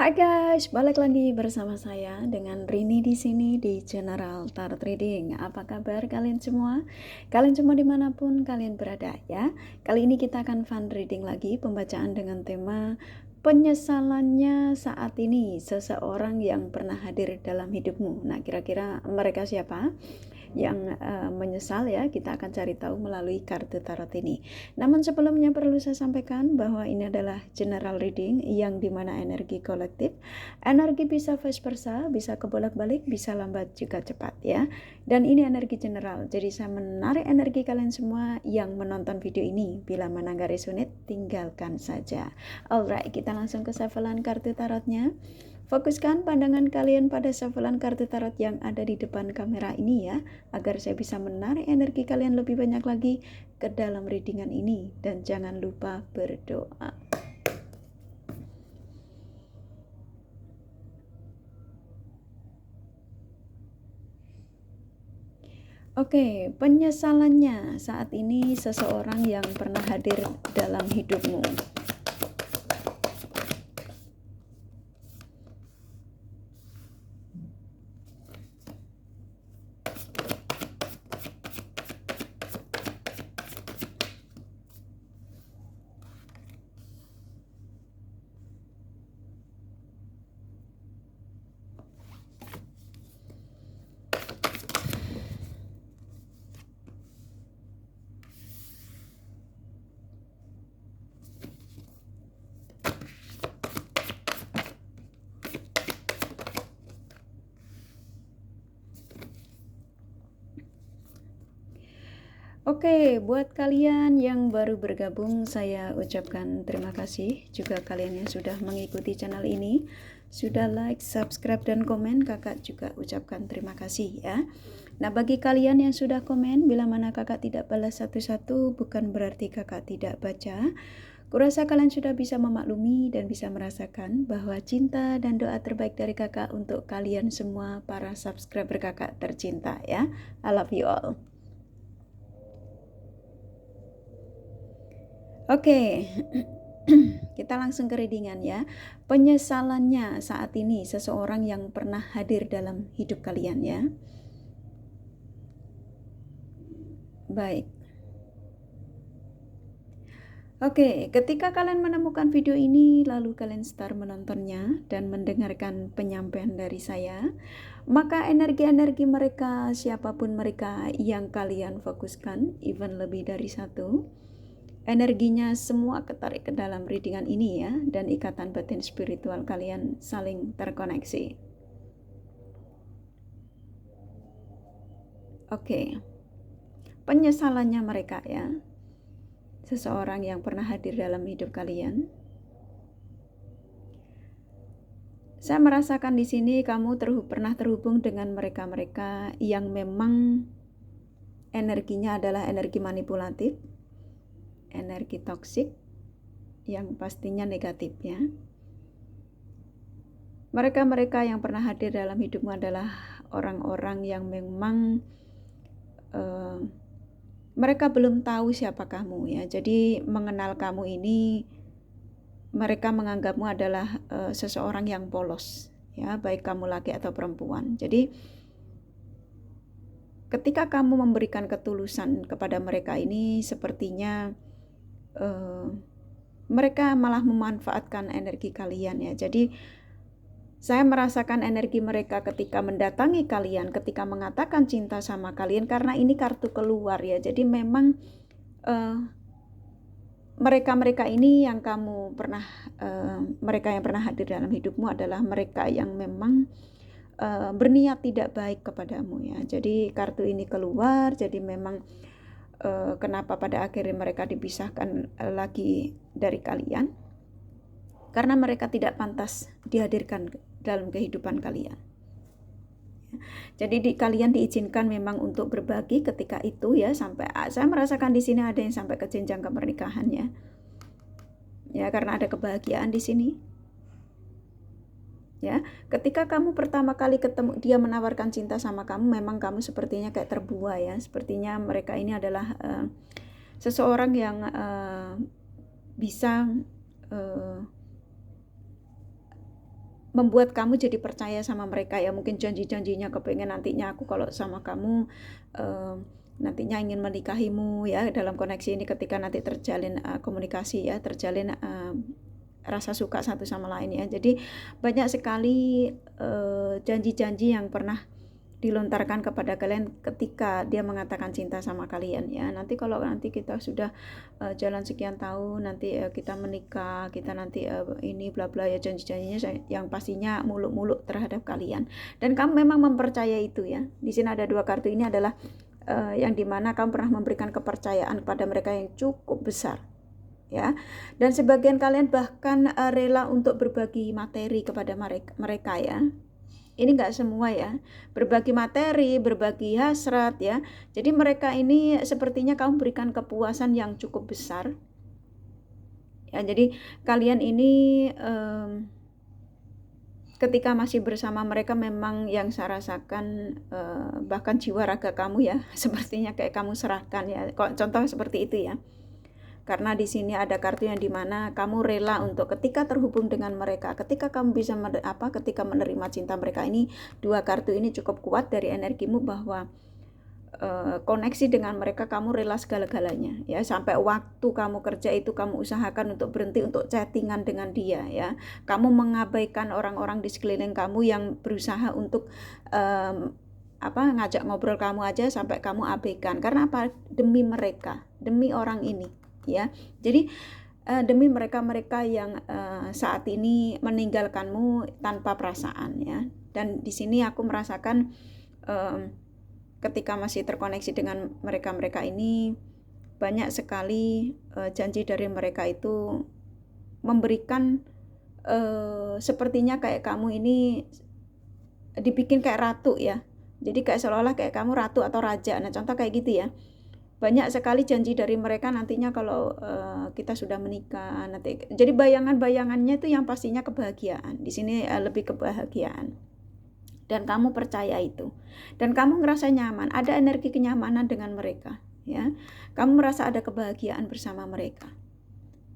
Hai guys, balik lagi bersama saya dengan Rini di sini di General Tarot Reading. Apa kabar kalian semua? Kalian semua dimanapun kalian berada ya. Kali ini kita akan fun reading lagi, pembacaan dengan tema penyesalannya saat ini seseorang yang pernah hadir dalam hidupmu. Nah, kira-kira mereka siapa yang menyesal ya? Kita akan cari tahu melalui kartu tarot ini. Namun sebelumnya perlu saya sampaikan bahwa ini adalah general reading yang dimana energi kolektif, energi bisa vice versa, bisa kebolak-balik, bisa lambat juga cepat ya. Dan ini energi general, jadi saya menarik energi kalian semua yang menonton video ini. Bila mana gak resonate, tinggalkan saja. Alright, kita langsung ke shufflean kartu tarotnya. Fokuskan pandangan kalian pada shufflean kartu tarot yang ada di depan kamera ini ya, agar saya bisa menarik energi kalian lebih banyak lagi ke dalam readingan ini. Dan jangan lupa berdoa. Oke, penyesalannya saat ini seseorang yang pernah hadir dalam hidupmu. Oke, buat kalian yang baru bergabung, saya ucapkan terima kasih. Juga kalian yang sudah mengikuti channel ini, sudah like, subscribe, dan komen, kakak juga ucapkan terima kasih ya. Nah, bagi kalian yang sudah komen, bila mana kakak tidak balas satu-satu, bukan berarti kakak tidak baca. Kurasa kalian sudah bisa memaklumi dan bisa merasakan bahwa cinta dan doa terbaik dari kakak untuk kalian semua para subscriber kakak tercinta ya. I love you all. Oke, kita langsung ke readingan ya. Penyesalannya saat ini seseorang yang pernah hadir dalam hidup kalian ya. Baik. Oke, ketika kalian menemukan video ini lalu kalian start menontonnya dan mendengarkan penyampaian dari saya, maka energi-energi mereka, siapapun mereka yang kalian fokuskan, even lebih dari satu, energinya semua ketarik ke dalam readingan ini ya, dan ikatan batin spiritual kalian saling terkoneksi. Oke, penyesalannya mereka ya, seseorang yang pernah hadir dalam hidup kalian. Saya merasakan di sini kamu pernah terhubung dengan mereka-mereka yang memang energinya adalah energi manipulatif, energi toksik, yang pastinya negatif ya. Mereka-mereka yang pernah hadir dalam hidupmu adalah orang-orang yang memang mereka belum tahu siapa kamu ya. Jadi mengenal kamu ini, mereka menganggapmu adalah seseorang yang polos ya, baik kamu laki atau perempuan. Jadi ketika kamu memberikan ketulusan kepada mereka ini, sepertinya mereka malah memanfaatkan energi kalian ya. Jadi saya merasakan energi mereka ketika mendatangi kalian, ketika mengatakan cinta sama kalian, karena ini kartu keluar ya. Jadi memang mereka-mereka ini yang kamu pernah, mereka yang pernah hadir dalam hidupmu adalah mereka yang memang berniat tidak baik kepadamu ya. Jadi kartu ini keluar, jadi memang kenapa pada akhirnya mereka dipisahkan lagi dari kalian, karena mereka tidak pantas dihadirkan dalam kehidupan kalian. Jadi kalian diizinkan memang untuk berbagi ketika itu ya, sampai saya merasakan di sini ada yang sampai ke jenjang pernikahan ya. Ya, karena ada kebahagiaan di sini. Ya, ketika kamu pertama kali ketemu dia menawarkan cinta sama kamu, memang kamu sepertinya kayak terbuai ya. Sepertinya mereka ini adalah seseorang yang bisa membuat kamu jadi percaya sama mereka ya, mungkin janji-janjinya kepengen nantinya aku kalau sama kamu nantinya ingin menikahimu ya, dalam koneksi ini ketika nanti terjalin komunikasi ya, terjalin rasa suka satu sama lain ya. Jadi banyak sekali janji-janji yang pernah dilontarkan kepada kalian ketika dia mengatakan cinta sama kalian ya. Nanti kalau nanti kita sudah jalan sekian tahun, nanti kita menikah, kita nanti ini bla bla ya, janji-janjinya yang pastinya muluk-muluk terhadap kalian. Dan kamu memang mempercayai itu ya. Di sini ada 2 kartu, ini adalah yang dimana kamu pernah memberikan kepercayaan kepada mereka yang cukup besar ya. Dan sebagian kalian bahkan rela untuk berbagi materi kepada mereka ya. Ini enggak semua ya, berbagi materi, berbagi hasrat ya. Jadi mereka ini sepertinya kamu berikan kepuasan yang cukup besar ya. Jadi kalian ini ketika masih bersama mereka memang yang saya rasakan bahkan jiwa raga kamu ya sepertinya kayak kamu serahkan ya. Contoh seperti itu ya. Karena di sini ada kartu yang dimana kamu rela untuk ketika terhubung dengan mereka, ketika kamu bisa ketika menerima cinta mereka. Ini 2 kartu ini cukup kuat dari energimu bahwa koneksi dengan mereka kamu rela segala-galanya ya. Sampai waktu kamu kerja itu kamu usahakan untuk berhenti untuk chattingan dengan dia ya. Kamu mengabaikan orang-orang di sekeliling kamu yang berusaha untuk ngajak ngobrol kamu aja, sampai kamu abaikan. Karena apa? Demi mereka, demi orang ini ya. Jadi demi mereka yang saat ini meninggalkanmu tanpa perasaan ya. Dan di sini aku merasakan ketika masih terkoneksi dengan mereka ini banyak sekali janji dari mereka itu memberikan sepertinya kayak kamu ini dibikin kayak ratu ya. Jadi kayak seolah-olah kayak kamu ratu atau raja. Nah contoh kayak gitu ya. Banyak sekali janji dari mereka nantinya kalau kita sudah menikah nanti. Jadi bayangan-bayangannya itu yang pastinya kebahagiaan. Di sini lebih kebahagiaan. Dan kamu percaya itu. Dan kamu ngerasa nyaman, ada energi kenyamanan dengan mereka, ya. Kamu merasa ada kebahagiaan bersama mereka.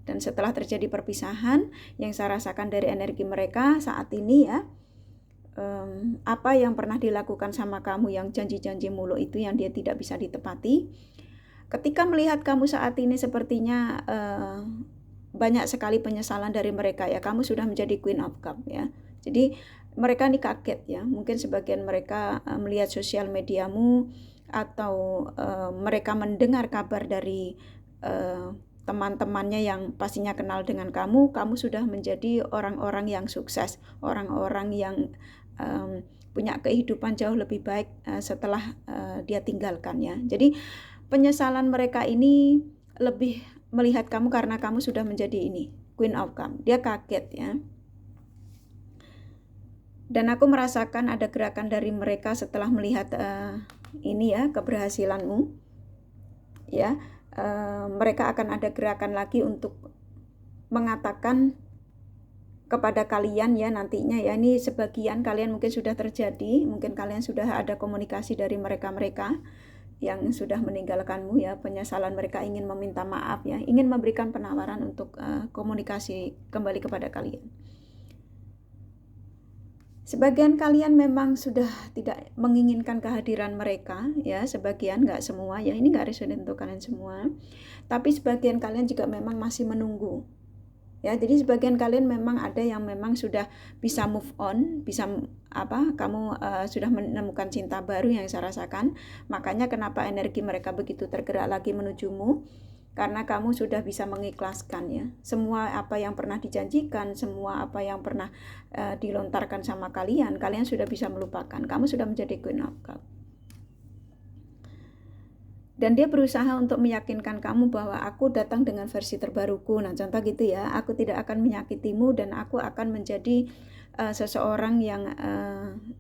Dan setelah terjadi perpisahan, yang saya rasakan dari energi mereka saat ini ya, apa yang pernah dilakukan sama kamu yang janji-janji mulu itu yang dia tidak bisa ditepati. Ketika melihat kamu saat ini sepertinya banyak sekali penyesalan dari mereka ya. Kamu sudah menjadi Queen of Cup ya. Jadi mereka ini kaget ya. Mungkin sebagian mereka melihat sosial mediamu atau mereka mendengar kabar dari teman-temannya yang pastinya kenal dengan kamu sudah menjadi orang-orang yang sukses, orang-orang yang punya kehidupan jauh lebih baik setelah dia tinggalkan ya. Jadi penyesalan mereka ini lebih melihat kamu karena kamu sudah menjadi ini Queen of Cup. Dia kaget ya. Dan aku merasakan ada gerakan dari mereka setelah melihat ini ya keberhasilanmu. Ya, mereka akan ada gerakan lagi untuk mengatakan kepada kalian ya nantinya ya. Ini sebagian kalian mungkin sudah terjadi, mungkin kalian sudah ada komunikasi dari mereka-mereka yang sudah meninggalkanmu ya, penyesalan mereka, ingin meminta maaf ya, ingin memberikan penawaran untuk komunikasi kembali kepada kalian. Sebagian kalian memang sudah tidak menginginkan kehadiran mereka ya, sebagian, nggak semua ya, ini nggak resonate untuk kalian semua, tapi sebagian kalian juga memang masih menunggu. Ya, jadi sebagian kalian memang ada yang memang sudah bisa move on, bisa kamu sudah menemukan cinta baru yang saya rasakan. Makanya kenapa energi mereka begitu tergerak lagi menujumu, karena kamu sudah bisa mengikhlaskan ya. Semua apa yang pernah dijanjikan, semua apa yang pernah dilontarkan sama kalian sudah bisa melupakan. Kamu sudah menjadi Queen of Cup. Dan dia berusaha untuk meyakinkan kamu bahwa aku datang dengan versi terbaruku. Nah contoh gitu ya, aku tidak akan menyakitimu dan aku akan menjadi seseorang yang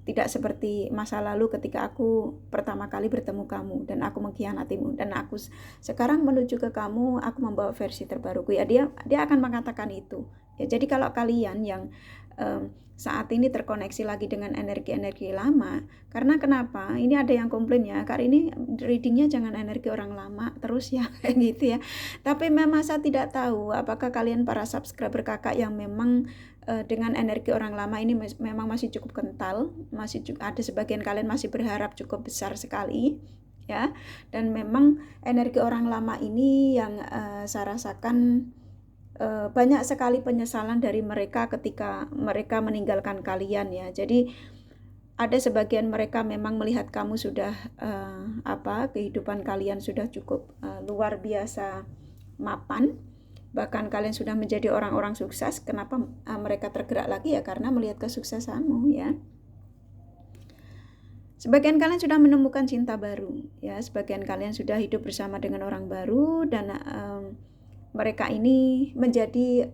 tidak seperti masa lalu ketika aku pertama kali bertemu kamu dan aku mengkhianatimu. Dan aku sekarang menuju ke kamu, aku membawa versi terbaruku ya. Dia akan mengatakan itu ya. Jadi kalau kalian yang saat ini terkoneksi lagi dengan energi-energi lama, karena kenapa? Ini ada yang komplain ya, kali ini readingnya jangan energi orang lama terus ya, kayak gitu ya. Tapi memang saya tidak tahu apakah kalian para subscriber kakak yang memang dengan energi orang lama ini memang masih cukup kental, ada sebagian kalian masih berharap cukup besar sekali ya, dan memang energi orang lama ini yang saya rasakan banyak sekali penyesalan dari mereka ketika mereka meninggalkan kalian ya. Jadi ada sebagian mereka memang melihat kamu sudah kehidupan kalian sudah cukup luar biasa mapan, bahkan kalian sudah menjadi orang-orang sukses. Kenapa mereka tergerak lagi ya? Karena melihat kesuksesanmu ya. Sebagian kalian sudah menemukan cinta baru ya, sebagian kalian sudah hidup bersama dengan orang baru, dan mereka ini menjadi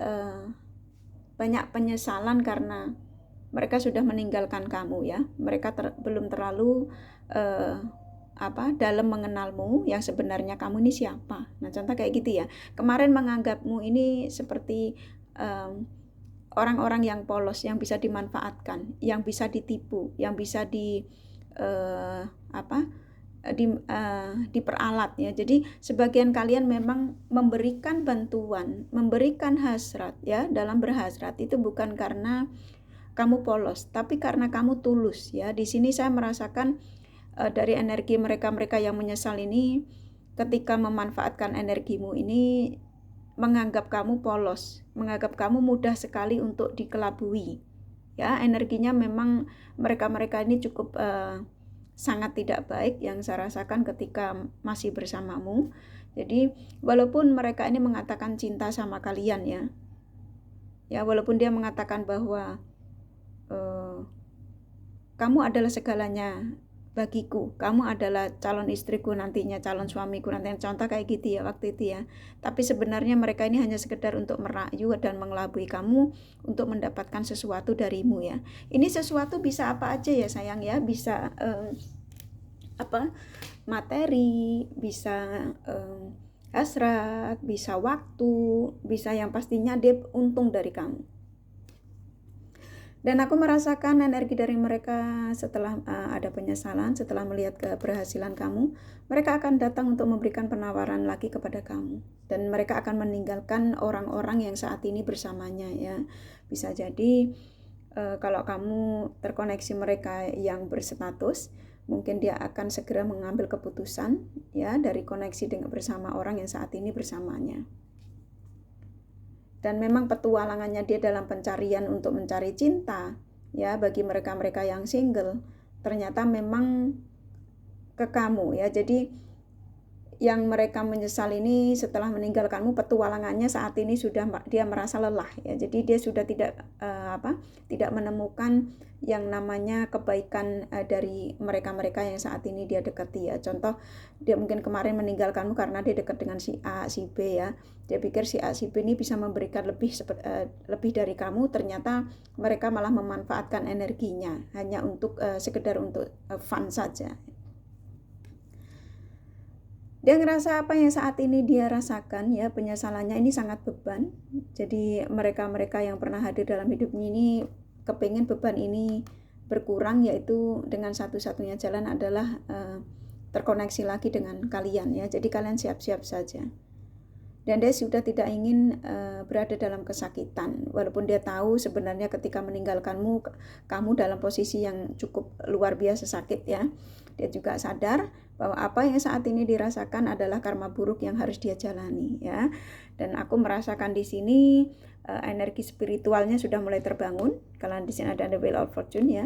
banyak penyesalan karena mereka sudah meninggalkan kamu ya. Mereka belum terlalu dalam mengenalmu yang sebenarnya kamu ini siapa. Nah, contoh kayak gitu ya. Kemarin menganggapmu ini seperti orang-orang yang polos, yang bisa dimanfaatkan, yang bisa ditipu, yang bisa diperalat ya. Jadi sebagian kalian memang memberikan bantuan, memberikan hasrat ya. Dalam berhasrat itu bukan karena kamu polos, tapi karena kamu tulus ya. Di sini saya merasakan dari energi mereka yang menyesal ini, ketika memanfaatkan energimu ini, menganggap kamu polos, menganggap kamu mudah sekali untuk dikelabui ya. Energinya memang mereka ini cukup sangat tidak baik yang saya rasakan ketika masih bersamamu. Jadi walaupun mereka ini mengatakan cinta sama kalian ya, walaupun dia mengatakan bahwa kamu adalah segalanya bagiku, kamu adalah calon istriku nantinya, calon suamiku nantinya, contoh kayak gitu ya waktu itu ya. Tapi sebenarnya mereka ini hanya sekedar untuk merayu dan mengelabui kamu untuk mendapatkan sesuatu darimu ya. Ini sesuatu bisa apa aja ya sayang ya, bisa materi, bisa hasrat, bisa waktu, bisa yang pastinya dia untung dari kamu. Dan aku merasakan energi dari mereka setelah ada penyesalan, setelah melihat keberhasilan kamu, mereka akan datang untuk memberikan penawaran lagi kepada kamu. Dan mereka akan meninggalkan orang-orang yang saat ini bersamanya ya. Bisa jadi kalau kamu terkoneksi mereka yang berstatus, mungkin dia akan segera mengambil keputusan ya dari koneksi dengan bersama orang yang saat ini bersamanya. Dan memang petualangannya dia dalam pencarian untuk mencari cinta ya, bagi mereka-mereka yang single ternyata memang ke kamu ya. Jadi yang mereka menyesal ini setelah meninggalkanmu, petualangannya saat ini sudah dia merasa lelah ya. Jadi dia sudah tidak menemukan yang namanya kebaikan dari mereka-mereka yang saat ini dia dekati ya. Contoh, dia mungkin kemarin meninggalkanmu karena dia dekat dengan si A, si B ya. Dia pikir si A, si B ini bisa memberikan lebih dari kamu, ternyata mereka malah memanfaatkan energinya hanya untuk sekedar untuk fun saja. Dia ngerasa apa yang saat ini dia rasakan ya, penyesalannya ini sangat beban. Jadi mereka-mereka yang pernah hadir dalam hidupnya ini kepingin beban ini berkurang, yaitu dengan satu-satunya jalan adalah terkoneksi lagi dengan kalian ya. Jadi kalian siap-siap saja. Dan dia sudah tidak ingin berada dalam kesakitan, walaupun dia tahu sebenarnya ketika meninggalkanmu, kamu dalam posisi yang cukup luar biasa sakit ya. Dia juga sadar bahwa apa yang saat ini dirasakan adalah karma buruk yang harus dia jalani ya. Dan aku merasakan di sini energi spiritualnya sudah mulai terbangun. Kalian di sini ada the Wheel of Fortune ya.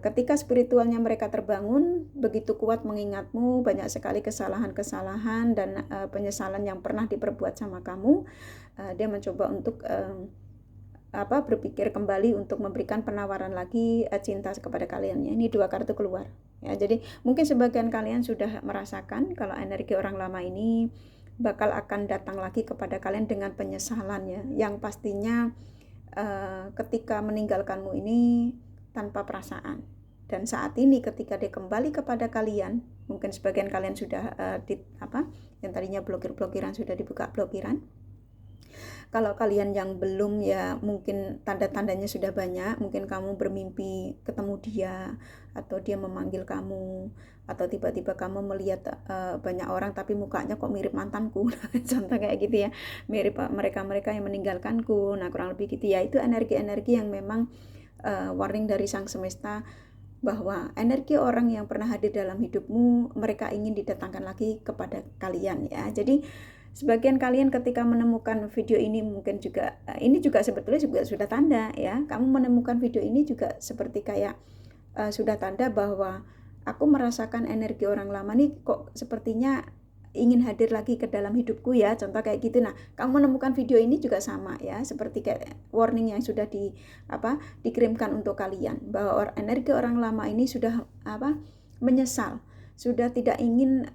Ketika spiritualnya mereka terbangun, begitu kuat mengingatmu banyak sekali kesalahan-kesalahan dan penyesalan yang pernah diperbuat sama kamu. Dia mencoba untuk berpikir kembali untuk memberikan penawaran lagi cinta kepada kalian ya. Ini 2 kartu keluar ya. Jadi mungkin sebagian kalian sudah merasakan kalau energi orang lama ini bakal akan datang lagi kepada kalian dengan penyesalan ya, yang pastinya ketika meninggalkanmu ini tanpa perasaan. Dan saat ini ketika dia kembali kepada kalian, mungkin sebagian kalian sudah yang tadinya blokir-blokiran sudah dibuka blokiran. Kalau kalian yang belum, ya mungkin tanda-tandanya sudah banyak. Mungkin kamu bermimpi ketemu dia, atau dia memanggil kamu, atau tiba-tiba kamu melihat banyak orang tapi mukanya kok mirip mantanku. Contoh kayak gitu ya, mirip mereka-mereka yang meninggalkanku. Nah, kurang lebih gitu ya. Itu energi-energi yang memang warning dari sang semesta, bahwa energi orang yang pernah hadir dalam hidupmu, mereka ingin didatangkan lagi kepada kalian ya. Jadi sebagian kalian ketika menemukan video ini mungkin juga, ini juga sebetulnya juga sudah tanda ya. Kamu menemukan video ini juga seperti kayak sudah tanda bahwa aku merasakan energi orang lama nih kok sepertinya ingin hadir lagi ke dalam hidupku ya, contoh kayak gitu. Nah, kamu menemukan video ini juga sama ya, seperti kayak warning yang sudah dikirimkan untuk kalian, bahwa energi orang lama ini sudah menyesal, sudah tidak ingin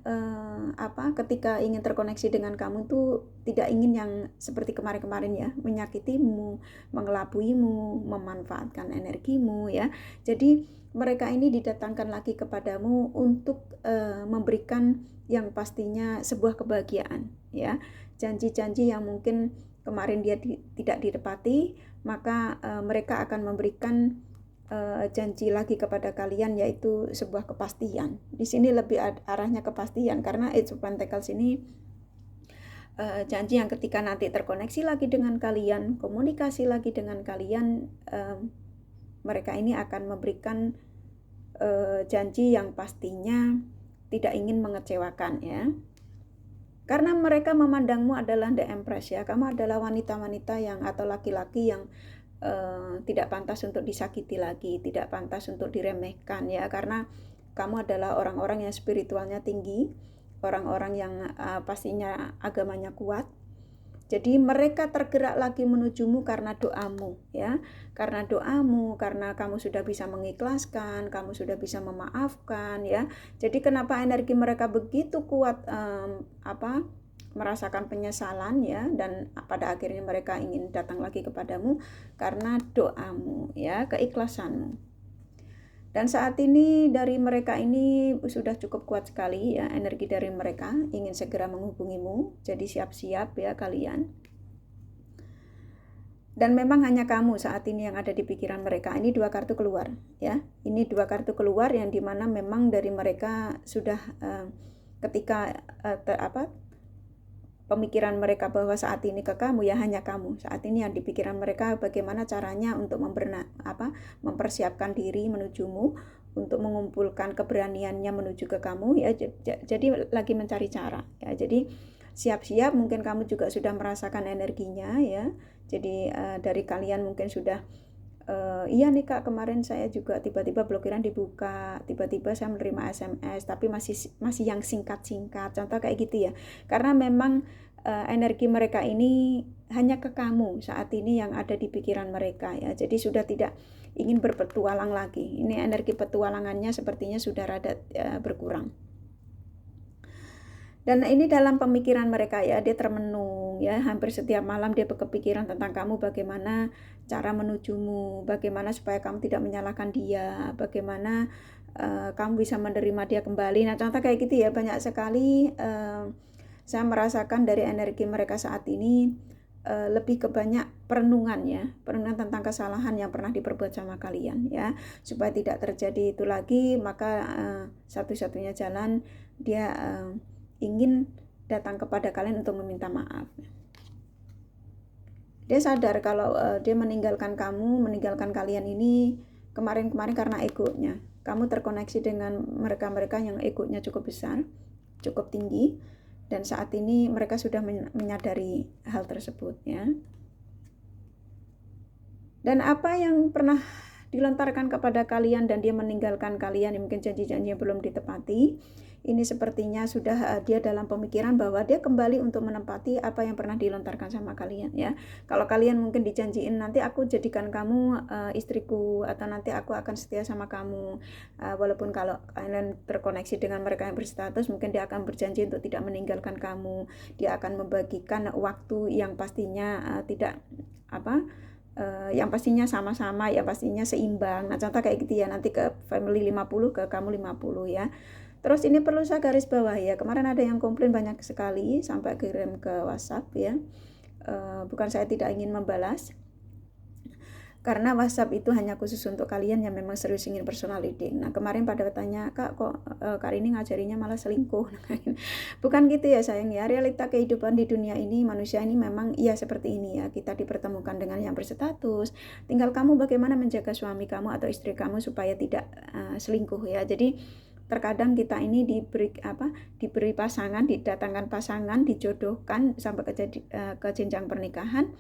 ketika ingin terkoneksi dengan kamu tuh tidak ingin yang seperti kemarin-kemarin ya, menyakitimu, mengelabuimu, memanfaatkan energimu ya. Jadi mereka ini didatangkan lagi kepadamu untuk memberikan yang pastinya sebuah kebahagiaan ya, janji-janji yang mungkin kemarin dia tidak ditepati, maka mereka akan memberikan janji lagi kepada kalian, yaitu sebuah kepastian. Di sini lebih arahnya kepastian, karena Age of Pentacles ini janji yang ketika nanti terkoneksi lagi dengan kalian, komunikasi lagi dengan kalian, mereka ini akan memberikan janji yang pastinya tidak ingin mengecewakan ya. Karena mereka memandangmu adalah the empress ya. Kamu adalah wanita-wanita yang atau laki-laki yang tidak pantas untuk disakiti lagi, tidak pantas untuk diremehkan ya. Karena kamu adalah orang-orang yang spiritualnya tinggi, orang-orang yang pastinya agamanya kuat. Jadi mereka tergerak lagi menujumu karena doamu ya, karena doamu, karena kamu sudah bisa mengikhlaskan, kamu sudah bisa memaafkan ya. Jadi kenapa energi mereka begitu kuat, merasakan penyesalan ya, dan pada akhirnya mereka ingin datang lagi kepadamu karena doamu ya, keikhlasanmu. Dan saat ini dari mereka ini sudah cukup kuat sekali ya, energi dari mereka ingin segera menghubungimu. Jadi siap-siap ya kalian. Dan memang hanya kamu saat ini yang ada di pikiran mereka. Ini 2 kartu keluar ya. Ini 2 kartu keluar yang dimana memang dari mereka sudah ketika pemikiran mereka bahwa saat ini ke kamu ya, hanya kamu. Saat ini yang di pikiran mereka bagaimana caranya untuk mempersiapkan diri menujumu, untuk mengumpulkan keberaniannya menuju ke kamu ya. Jadi lagi mencari cara ya. Jadi siap-siap, mungkin kamu juga sudah merasakan energinya ya. Jadi dari kalian mungkin sudah iya nih Kak, kemarin saya juga tiba-tiba blokiran dibuka, tiba-tiba saya menerima SMS, tapi masih yang singkat-singkat, contoh kayak gitu ya. Karena memang energi mereka ini hanya ke kamu saat ini yang ada di pikiran mereka ya. Jadi sudah tidak ingin berpetualang lagi. Ini energi petualangannya sepertinya sudah rada berkurang. Dan ini dalam pemikiran mereka ya, dia termenung ya, hampir setiap malam dia berkepikiran tentang kamu, bagaimana cara menujumu, bagaimana supaya kamu tidak menyalahkan dia, bagaimana kamu bisa menerima dia kembali. Nah, contoh kayak gitu ya, banyak sekali saya merasakan dari energi mereka saat ini lebih ke banyak perenungan ya, perenungan tentang kesalahan yang pernah diperbuat sama kalian ya, supaya tidak terjadi itu lagi. Maka satu-satunya jalan dia ingin datang kepada kalian untuk meminta maaf. Dia sadar kalau dia meninggalkan kamu, meninggalkan kalian ini kemarin-kemarin karena egonya. Kamu terkoneksi dengan mereka-mereka yang egonya cukup besar, cukup tinggi, dan saat ini mereka sudah menyadari hal tersebut ya. Dan apa yang pernah dilontarkan kepada kalian dan dia meninggalkan kalian, mungkin janji-janji yang belum ditepati, ini sepertinya sudah dia dalam pemikiran bahwa dia kembali untuk menempati apa yang pernah dilontarkan sama kalian ya. Kalau kalian mungkin dijanjiin nanti aku jadikan kamu istriku, atau nanti aku akan setia sama kamu, walaupun kalau kalian terkoneksi dengan mereka yang berstatus, mungkin dia akan berjanji untuk tidak meninggalkan kamu, dia akan membagikan waktu yang pastinya yang pastinya sama-sama, yang pastinya seimbang. Nah, contoh kayak gitu ya, nanti ke family 50, ke kamu 50 ya. Terus ini perlu saya garis bawah ya, kemarin ada yang komplain banyak sekali sampai kirim ke WhatsApp ya. bukan saya tidak ingin membalas, karena WhatsApp itu hanya khusus untuk kalian yang memang serius ingin personal reading. Nah kemarin pada bertanya, Kak kok Kak Rini ngajarinya malah selingkuh. Bukan gitu ya sayang ya, realita kehidupan di dunia ini, manusia ini memang ya seperti ini ya, kita dipertemukan dengan yang berstatus. Tinggal kamu bagaimana menjaga suami kamu atau istri kamu supaya tidak selingkuh ya. Jadi terkadang kita ini diberi pasangan, didatangkan pasangan, dijodohkan sampai ke jenjang pernikahan.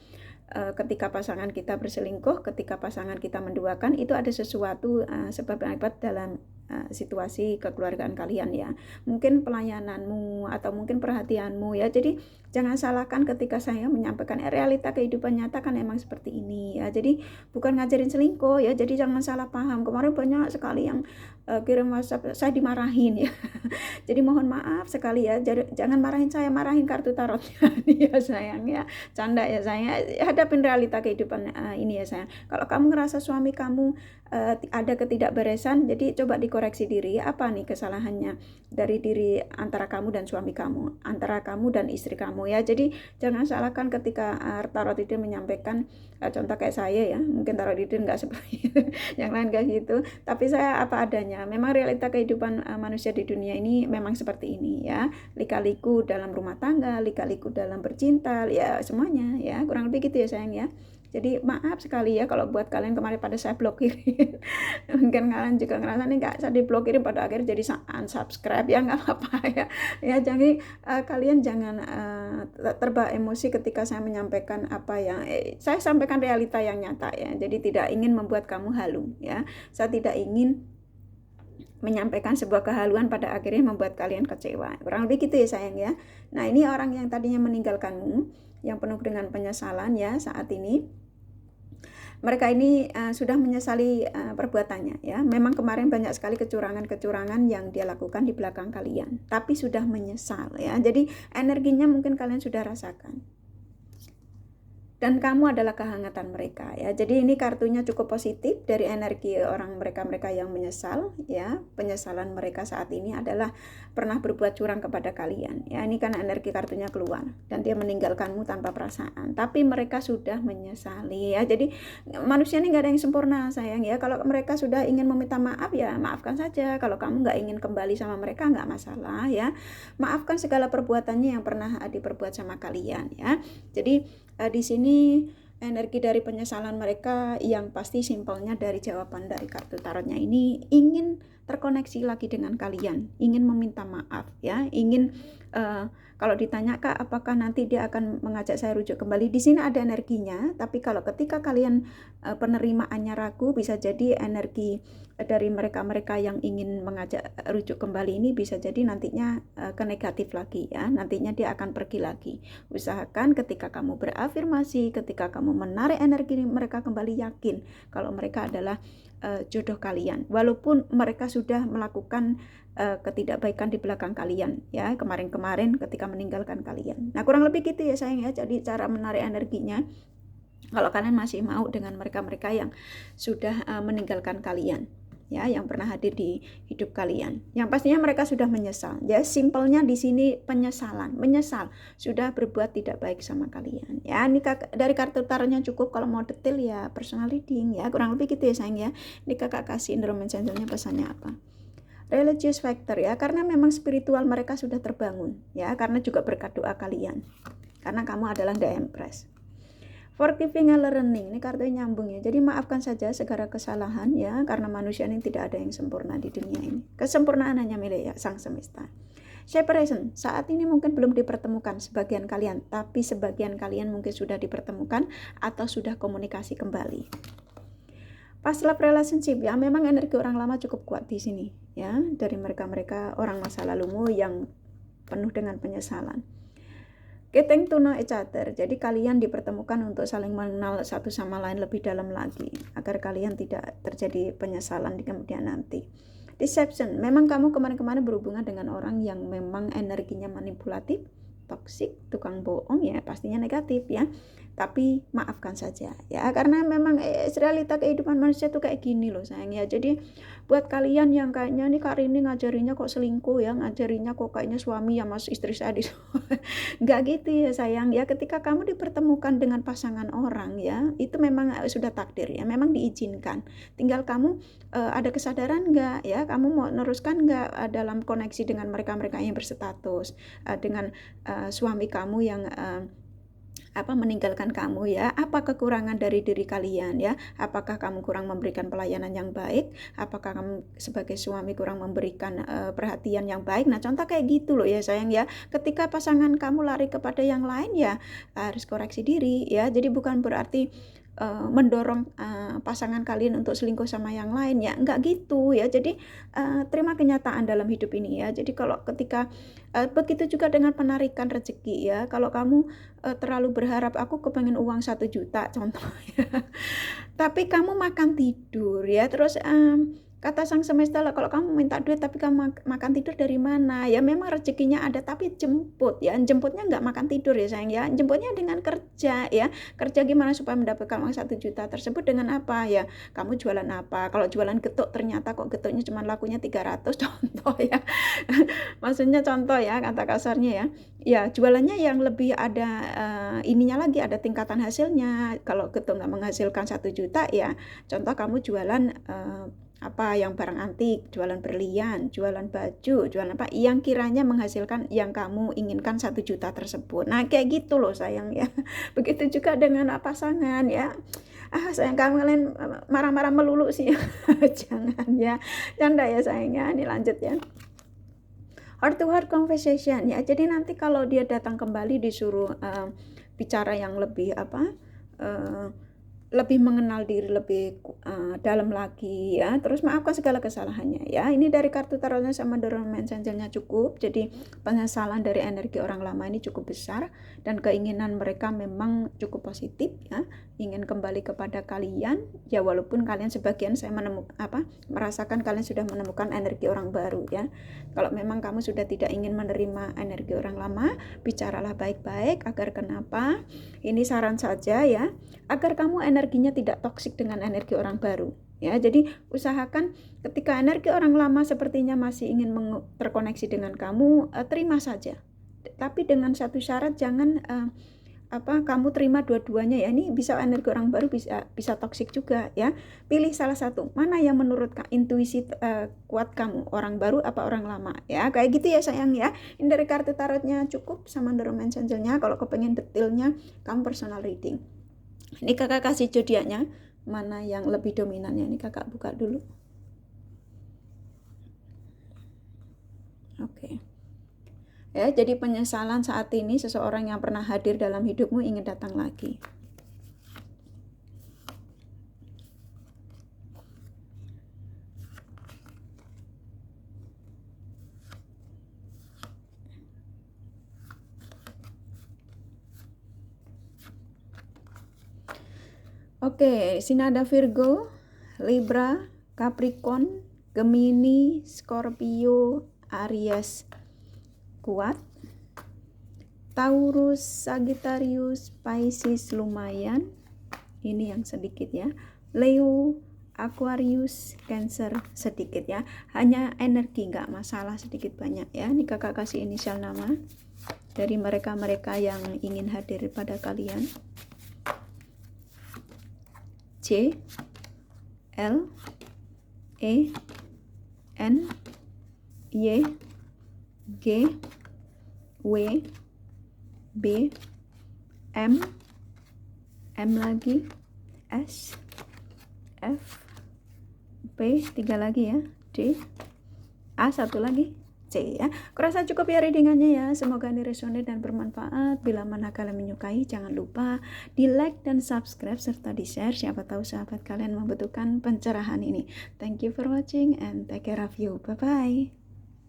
Ketika pasangan kita berselingkuh, ketika pasangan kita menduakan, itu ada sesuatu sebab akibat dalam situasi kekeluargaan kalian ya. Mungkin pelayananmu atau mungkin perhatianmu ya. Jadi jangan salahkan ketika saya menyampaikan realita kehidupan nyata kan emang seperti ini ya. Jadi bukan ngajarin selingkuh ya. Jadi jangan salah paham. Kemarin banyak sekali yang kirim WhatsApp, saya dimarahin ya. Jadi mohon maaf sekali ya. Jangan marahin saya, marahin kartu tarotnya ya sayang ya. Canda ya sayang. Hadapin realita kehidupan ini ya sayang. Kalau kamu ngerasa suami kamu ada ketidakberesan, jadi coba dikoreksi diri, apa nih kesalahannya dari diri antara kamu dan suami kamu, antara kamu dan istri kamu ya. Jadi jangan salahkan ketika tarot itu menyampaikan contoh kayak saya ya, mungkin tarot itu nggak seperti itu, yang lain kayak gitu, tapi saya apa adanya. Memang realita kehidupan manusia di dunia ini memang seperti ini ya, lika-liku dalam rumah tangga, lika-liku dalam bercinta ya, semuanya ya, kurang lebih gitu ya sayang ya. Jadi maaf sekali ya kalau buat kalian kemarin pada saya blokirin. Mungkin kalian juga ngerasa nih nggak saya diblokirin, pada akhirnya jadi unsubscribe ya, nggak apa-apa ya. Ya jadi kalian jangan terbawa emosi ketika saya menyampaikan apa yang saya sampaikan, realita yang nyata ya. Jadi tidak ingin membuat kamu halu ya. Saya tidak ingin menyampaikan sebuah kehaluan pada akhirnya membuat kalian kecewa. Kurang lebih gitu ya sayang ya. Nah ini orang yang tadinya meninggalkanmu, yang penuh dengan penyesalan ya saat ini. Mereka ini sudah menyesali perbuatannya ya. Memang kemarin banyak sekali kecurangan-kecurangan yang dia lakukan di belakang kalian, tapi sudah menyesal ya. Jadi energinya mungkin kalian sudah rasakan. Dan kamu adalah kehangatan mereka ya. Jadi ini kartunya cukup positif dari energi orang mereka yang menyesal ya. Penyesalan mereka saat ini adalah pernah berbuat curang kepada kalian ya. Ini kan energi kartunya keluar dan dia meninggalkanmu tanpa perasaan, tapi mereka sudah menyesali ya. Jadi manusia ini nggak ada yang sempurna sayang ya. Kalau mereka sudah ingin meminta maaf ya maafkan saja. Kalau kamu nggak ingin kembali sama mereka nggak masalah ya. Maafkan segala perbuatannya yang pernah diperbuat sama kalian ya. Jadi di sini energi dari penyesalan mereka yang pasti simpelnya dari jawaban dari kartu tarotnya ini ingin terkoneksi lagi dengan kalian, ingin meminta maaf ya, ingin kalau ditanya Kak apakah nanti dia akan mengajak saya rujuk kembali, di sini ada energinya. Tapi kalau ketika kalian penerimaannya ragu, bisa jadi energi dari mereka yang ingin mengajak rujuk kembali ini bisa jadi nantinya ke negatif lagi ya, nantinya dia akan pergi lagi. Usahakan ketika kamu berafirmasi, ketika kamu menarik energi mereka kembali, yakin kalau mereka adalah jodoh kalian, walaupun mereka sudah melakukan ketidakbaikan di belakang kalian ya, kemarin ketika meninggalkan kalian. Nah kurang lebih gitu ya sayang ya. Jadi cara menarik energinya, kalau kalian masih mau dengan mereka yang sudah meninggalkan kalian ya, yang pernah hadir di hidup kalian, yang pastinya mereka sudah menyesal ya. Simpelnya di sini penyesalan, menyesal sudah berbuat tidak baik sama kalian ya. Ini dari kartu tarotnya cukup. Kalau mau detail ya personal reading ya, kurang lebih gitu ya sayang ya. Ini kakak kasih endorsement channelnya, pesannya apa? Religious factor ya, karena memang spiritual mereka sudah terbangun ya, karena juga berkat doa kalian, karena kamu adalah the empress. Forgiving and learning, ini kartunya nyambung ya. Jadi maafkan saja segala kesalahan ya, karena manusia ini tidak ada yang sempurna di dunia ini. Kesempurnaan hanya milik ya sang semesta. Separation, saat ini mungkin belum dipertemukan sebagian kalian, tapi sebagian kalian mungkin sudah dipertemukan atau sudah komunikasi kembali. Past love relationship ya, memang energi orang lama cukup kuat di sini ya, dari mereka orang masa lalumu yang penuh dengan penyesalan. Getting to know each other, jadi kalian dipertemukan untuk saling mengenal satu sama lain lebih dalam lagi, agar kalian tidak terjadi penyesalan di kemudian nanti. Deception, memang kamu kemarin berhubungan dengan orang yang memang energinya manipulatif, toksik, tukang bohong ya, pastinya negatif ya. tapi maafkan saja ya, karena memang realita kehidupan manusia tuh kayak gini loh sayang ya. Jadi buat kalian yang kayaknya nih Kak Rini ngajarinya kok selingkuh ya, ngajarinya kok kayaknya suami ya mas istri saya nggak gitu ya sayang ya. Ketika kamu dipertemukan dengan pasangan orang ya, itu memang sudah takdir ya, memang diizinkan. Tinggal kamu ada kesadaran nggak ya, kamu mau neruskan nggak dalam koneksi dengan mereka-mereka yang berstatus dengan suami kamu yang meninggalkan kamu ya. Apa kekurangan dari diri kalian ya? Apakah kamu kurang memberikan pelayanan yang baik? Apakah kamu sebagai suami kurang memberikan perhatian yang baik? Nah contoh kayak gitu loh ya sayang ya. Ketika pasangan kamu lari kepada yang lain ya harus koreksi diri ya. Jadi bukan berarti mendorong pasangan kalian untuk selingkuh sama yang lain ya, enggak gitu ya. Jadi terima kenyataan dalam hidup ini ya. Jadi kalau ketika begitu juga dengan penarikan rezeki ya, kalau kamu terlalu berharap aku kepengen uang 1 juta contohnya tapi kamu makan tidur ya, terus kata sang semesta lah, kalau kamu minta duit tapi kamu makan tidur dari mana ya, memang rezekinya ada tapi jemput ya, jemputnya nggak makan tidur ya sayang ya, jemputnya dengan kerja ya. Kerja gimana supaya mendapatkan uang 1 juta tersebut, dengan apa ya, kamu jualan apa? Kalau jualan getuk ternyata kok getuknya cuma lakunya 300 contoh ya maksudnya contoh ya, kata kasarnya ya, ya jualannya yang lebih ada ininya lagi, ada tingkatan hasilnya. Kalau getuk nggak menghasilkan 1 juta ya, contoh kamu jualan yang barang antik, jualan berlian, jualan baju, jualan apa yang kiranya menghasilkan yang kamu inginkan 1 juta tersebut. Nah kayak gitu loh sayang ya. Begitu juga dengan pasangan ya. Sayang kalian marah-marah melulu sih ya. Jangan ya, canda ya sayangnya. Ini lanjut ya, heart to heart conversation ya. Jadi nanti kalau dia datang kembali disuruh bicara yang lebih lebih mengenal diri lebih dalam lagi ya, terus maafkan segala kesalahannya ya. Ini dari kartu tarotnya sama The Romance Angel-nya cukup. Jadi penyesalan dari energi orang lama ini cukup besar dan keinginan mereka memang cukup positif ya, ingin kembali kepada kalian ya, walaupun kalian sebagian saya merasakan kalian sudah menemukan energi orang baru ya. Kalau memang kamu sudah tidak ingin menerima energi orang lama, bicaralah baik-baik agar kenapa, ini saran saja ya, agar kamu energinya tidak toksik dengan energi orang baru ya. Jadi usahakan ketika energi orang lama sepertinya masih ingin terkoneksi dengan kamu, terima saja, tapi dengan satu syarat, jangan kamu terima dua-duanya ya. Ini bisa energi orang baru, bisa toksik juga ya. Pilih salah satu, mana yang menurut intuisi kuat kamu, orang baru apa orang lama ya, kayak gitu ya sayang ya. Ini dari kartu tarotnya cukup sama The Romance Angel-nya. Kalau kepengen detailnya kamu personal reading. Ini kakak kasih zodiaknya mana yang lebih dominannya, ini kakak buka dulu. Oke. Ya, jadi penyesalan saat ini seseorang yang pernah hadir dalam hidupmu ingin datang lagi. Oke, sini ada Virgo, Libra, Capricorn, Gemini, Scorpio, Aries kuat, Taurus, Sagittarius, Pisces lumayan, ini yang sedikit ya, Leo, Aquarius, Cancer sedikit ya, hanya energi nggak masalah sedikit banyak ya. Ini kakak kasih inisial nama dari mereka-mereka yang ingin hadir pada kalian. C, L, E, N, Y, G, W, B, M lagi, S, F, P 3 lagi ya, D, A 1 lagi, C ya. Kurasa cukup ya readingannya ya. Semoga ini resonate dan bermanfaat. Bila mana kalian menyukai, jangan lupa di like dan subscribe serta di share. Siapa tahu sahabat kalian membutuhkan pencerahan ini. Thank you for watching and take care of you. Bye bye.